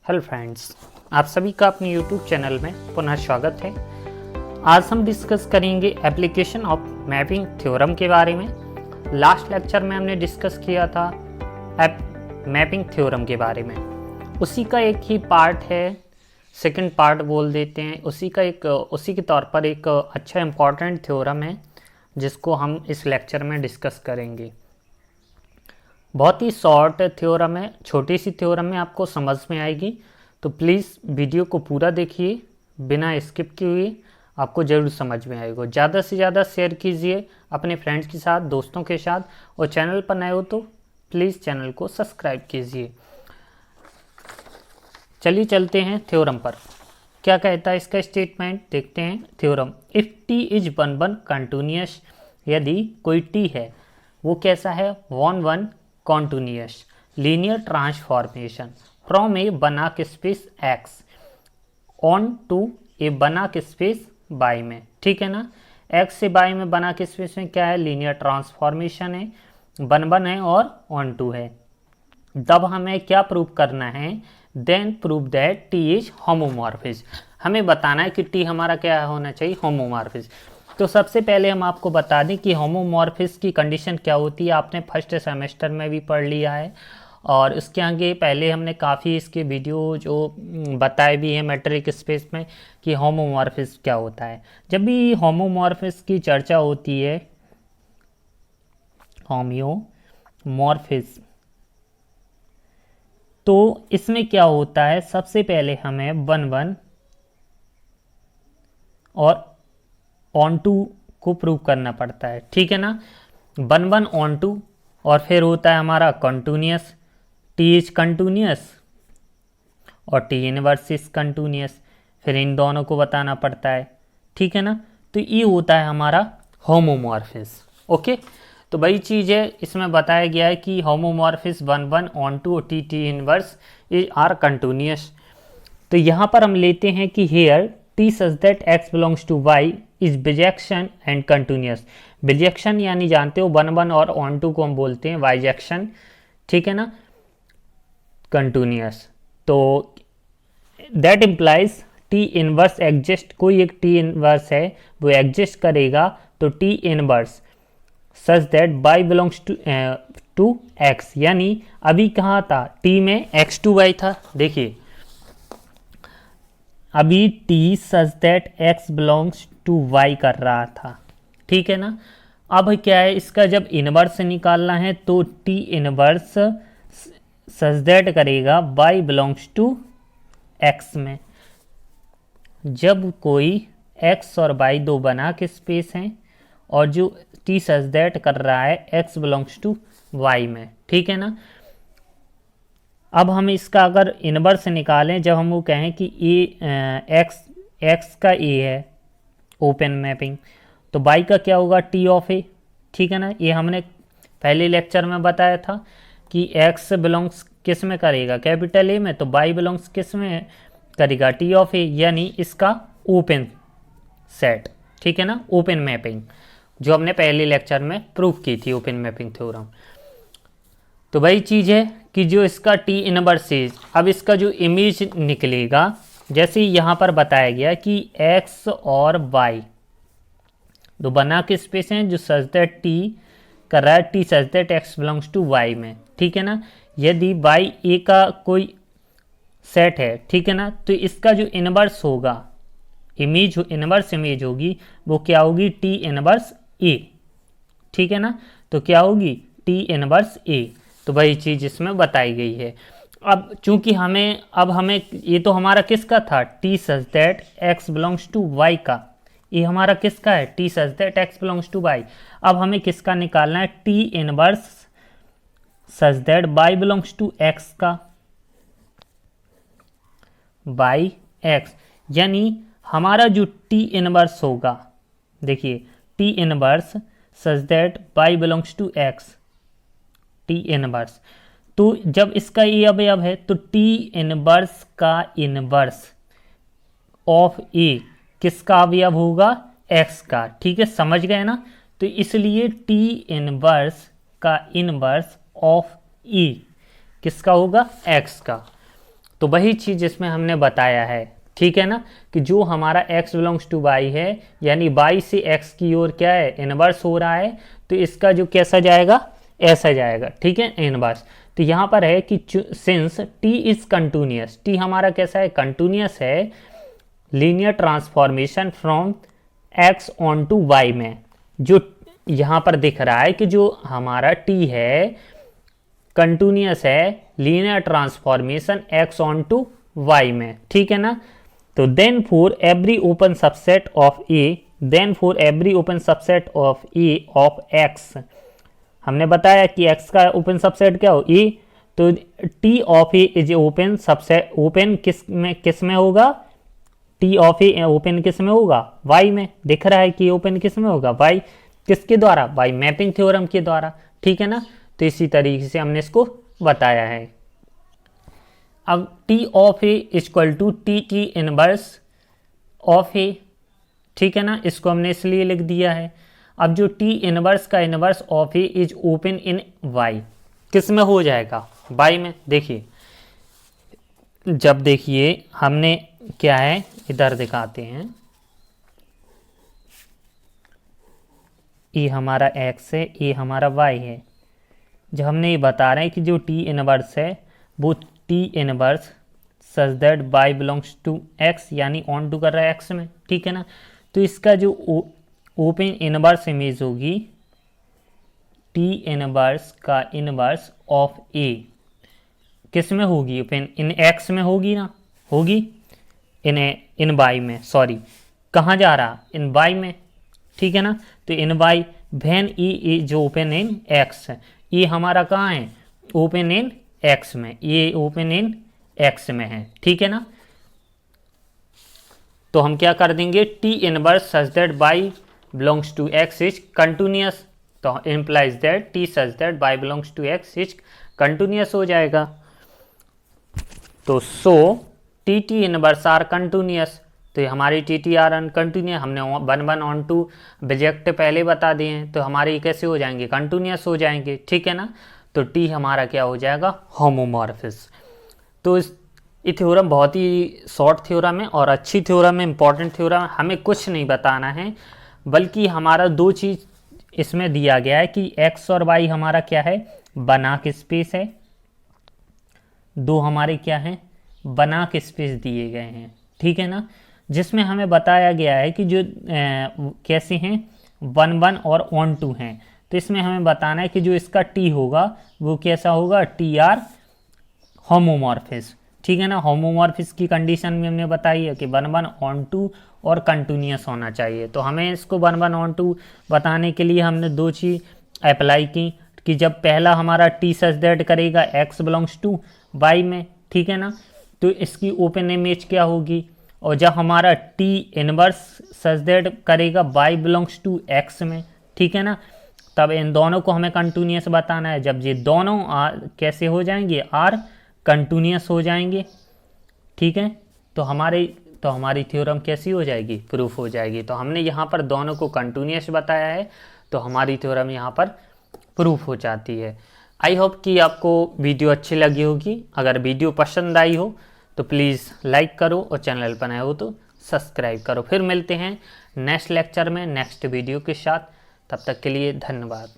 Hello friends, आप सभी का अपने यूट्यूब चैनल में पुनः स्वागत है। आज हम डिस्कस करेंगे एप्लीकेशन ऑफ मैपिंग थ्योरम के बारे में। लास्ट लेक्चर में हमने डिस्कस किया था मैपिंग थ्योरम के बारे में। उसी का एक ही पार्ट है, सेकंड पार्ट बोल देते हैं। उसी के तौर पर एक अच्छा इम्पॉर्टेंट थ्योरम है जिसको हम इस लेक्चर में डिस्कस करेंगे। बहुत ही शॉर्ट थ्योरम है, छोटी सी थ्योरम में आपको समझ में आएगी, तो प्लीज़ वीडियो को पूरा देखिए, बिना स्किप किए हुए। आपको ज़रूर समझ में आएगा। ज़्यादा से ज़्यादा शेयर कीजिए अपने फ्रेंड्स के साथ, दोस्तों के साथ, और चैनल पर नए हो तो प्लीज़ चैनल को सब्सक्राइब कीजिए। चलिए चलते हैं थ्योरम पर। क्या कहता है इसका स्टेटमेंट, देखते हैं theorem. If T is one continuous, यदि कोई टी है वो कैसा है, one continuous linear transformation from a बनाक space x on to a बनाक स्पेस y में, ठीक है ना। x से y में बनाक स्पेस में क्या है, लीनियर ट्रांसफॉर्मेशन है, वन है और ऑन टू है। तब हमें क्या प्रूव करना है, then prove that t is homeomorphism. हमें बताना है कि t हमारा क्या होना चाहिए, होमोमॉर्फिस। तो सबसे पहले हम आपको बता दें कि होमोमॉर्फिस की कंडीशन क्या होती है। आपने फर्स्ट सेमेस्टर में भी पढ़ लिया है, और इसके आगे पहले हमने काफ़ी इसके वीडियो जो बताए भी हैं मैट्रिक स्पेस में कि होमोमॉर्फिस क्या होता है। जब भी होमोमॉर्फिस की चर्चा होती है, होम्योमॉर्फिस, तो इसमें क्या होता है, सबसे पहले हमें वन और ऑन टू को प्रूव करना पड़ता है, ठीक है ना। वन ऑन टू, और फिर होता है हमारा कंटिन्यूअस, टी इज कंटिन्यूअस और टी इनवर्स इज कंटिन्यूअस। फिर इन दोनों को बताना पड़ता है, ठीक है ना। तो ये होता है हमारा होमोमॉर्फिस। ओके, तो वही चीज़ है, इसमें बताया गया है कि homeomorphism one onto T T inverse is are continuous. तो यहाँ पर हम लेते हैं कि here T such that x belongs to Y is bijection and continuous. Bijection यानी जानते हो वन और ऑन टू को हम बोलते हैं वाइजेक्शन, ठीक है ना, कंटिन्यूअस। तो that implies t inverse exist, कोई एक टी इनवर्स है वो एग्जिस्ट करेगा, तो t inverse such that y belongs to x. यानी अभी कहाँ था, टी में एक्स टू वाई था। देखिए अभी t such that x belongs to y कर रहा था, ठीक है ना। अब क्या है, इसका जब इनवर्स निकालना है तो टी इनवर्स सच दैट करेगा वाई बिलोंग्स टू एक्स में। जब कोई एक्स और वाई दो बना के स्पेस हैं और जो टी सच दैट कर रहा है एक्स बिलोंग्स टू वाई में, ठीक है ना। अब हम इसका अगर इनवर्स निकालें, जब हम वो कहें कि ए एक्स का ए है ओपन मैपिंग, तो बाई का क्या होगा, टी ऑफ ए, ठीक है ना। ये हमने पहले लेक्चर में बताया था कि एक्स बिलोंग्स किस में करेगा, कैपिटल ए में, तो बाई बिलोंग्स किस में करेगा, टी ऑफ ए, यानी इसका ओपन सेट, ठीक है ना, ओपन मैपिंग, जो हमने पहले लेक्चर में प्रूफ की थी, ओपन मैपिंग थ्योरम। तो वही चीज़ है कि जो इसका टी इनवर्स इज, अब इसका जो इमेज निकलेगा, जैसे यहाँ पर बताया गया कि x और y दो बना के स्पेस हैं जो सच दैट टी कर रहा है, t such that x belongs to y में, ठीक है ना। यदि y a का कोई सेट है, ठीक है ना, तो इसका जो इनवर्स होगा, इमेज इनवर्स इमेज होगी, वो क्या होगी, टी इनवर्स a, ठीक है ना। तो क्या होगी, टी इनवर्स a। तो वही चीज़ इसमें बताई गई है। अब चूंकि हमें ये तो हमारा किसका था, t such that x belongs to y का, ये हमारा किसका है, t such that x belongs to y. अब हमें किसका निकालना है, t inverse such that y belongs to x का, बाई एक्स। यानी हमारा जो टी इनवर्स होगा, देखिए t inverse such that y belongs to x, t inverse. तो जब इसका ये अवयव है तो टी इनवर्स का इनवर्स ऑफ ए किसका अवयव होगा, एक्स का, ठीक है, समझ गए ना। तो इसलिए टी इनवर्स का इनवर्स ऑफ ए किसका होगा, एक्स का। तो वही चीज़ इसमें हमने बताया है, ठीक है ना, कि जो हमारा x बिलोंग्स टू y है, यानी y से x की ओर क्या है, इनवर्स हो रहा है, तो इसका जो कैसा जाएगा, ऐसा जाएगा, ठीक है, इनवर्स। तो यहाँ पर है कि since t is continuous, t हमारा कैसा है, कंटिन्यूस है, linear transformation from x onto y में, जो यहाँ पर दिख रहा है कि जो हमारा t है कंटिन्यूस है, linear transformation x onto y में, ठीक है ना। तो then for every open subset of a, then for every open subset of a of x, हमने बताया कि x का ओपन सबसेट क्या हो, ए, तो t of A is open subset, open किस में होगा, t ऑफ ए ओपन किस में होगा, y में, दिख रहा है कि ओपन किस में होगा, y, किसके द्वारा, बाय मैपिंग थ्योरम के द्वारा, ठीक है ना। तो इसी तरीके से हमने इसको बताया है। अब t of A equal to T T inverse of A, ठीक है ना, इसको हमने इसलिए लिख दिया है। अब जो t इनवर्स का inverse of A is open in y, किस में हो जाएगा, y में। देखिए जब देखिए हमने क्या है, इधर दिखाते हैं, ये हमारा x है, ये हमारा y है। जब हमने ये बता रहे हैं कि जो t इनवर्स है वो t inverse such that y belongs to x, यानी ऑन टू कर रहा है x में, ठीक है ना। तो इसका जो ओपन इनवर्स इमेज होगी, t इनवर्स का इनवर्स ऑफ a किस में होगी, ओपन इन x में होगी ना, होगी इन y में, सॉरी कहाँ जा रहा, इन y में, ठीक है ना। तो इन y वैन ई जो ओपन इन x, ये हमारा कहाँ है, ओपन इन x में, ये ओपन इन x में है, ठीक है ना। तो हम क्या कर देंगे, t inverse such that y belongs to x is continuous, तो implies that t such that y belongs to x is continuous हो जाएगा। तो so T T inverse are continuous, तो हमारी टी टी आर अनकंटिन्यूस, हमने 1 ऑन 2 बिजेक्ट पहले बता दिए हैं, तो हमारे कैसे हो जाएंगे, कंटिन्यूस हो जाएंगे, ठीक है ना। तो टी हमारा क्या हो जाएगा, होमोमॉर्फिस। तो ये थ्योरम बहुत ही शॉर्ट थ्योरम है और अच्छी थ्योरम है, इंपॉर्टेंट थ्योरम है, हमें कुछ नहीं बताना है, बल्कि हमारा दो चीज़ इसमें दिया गया है कि x और y हमारा क्या है, बनाक स्पेस है, दो हमारे क्या हैं, बनाक स्पेस दिए गए हैं, ठीक है ना, जिसमें हमें बताया गया है कि जो कैसे हैं 1 1 और ऑन 2 हैं। तो इसमें हमें बताना है कि जो इसका t होगा वो कैसा होगा, टी आर होमोमॉर्फिस, ठीक है ना। होमोमॉर्फिस की कंडीशन में हमने बताई है कि 1 1 ऑन 2 और कंटिन्यूस होना चाहिए। तो हमें इसको 1 1 ऑन 2 बताने के लिए हमने दो चीज़ अप्लाई की, कि जब पहला हमारा t सच दैट करेगा x बिलोंग्स टू y में, ठीक है ना, तो इसकी ओपन इमेज क्या होगी, और जब हमारा t इनवर्स सच दैट करेगा y बिलोंग्स टू x में, ठीक है ना, तब इन दोनों को हमें कंटिन्यूस बताना है। जब ये दोनों कैसे हो जाएंगे, r कंटिन्यूस हो जाएंगे, ठीक है, तो हमारी थ्योरम कैसी हो जाएगी, प्रूफ हो जाएगी। तो हमने यहाँ पर दोनों को कंटिन्यूस बताया है, तो हमारी थ्योरम यहाँ पर प्रूफ हो जाती है। आई होप कि आपको वीडियो अच्छी लगी होगी। अगर वीडियो पसंद आई हो तो प्लीज़ लाइक करो और चैनल पर नए हो तो सब्सक्राइब करो। फिर मिलते हैं नेक्स्ट लेक्चर में नेक्स्ट वीडियो के साथ, तब तक के लिए धन्यवाद।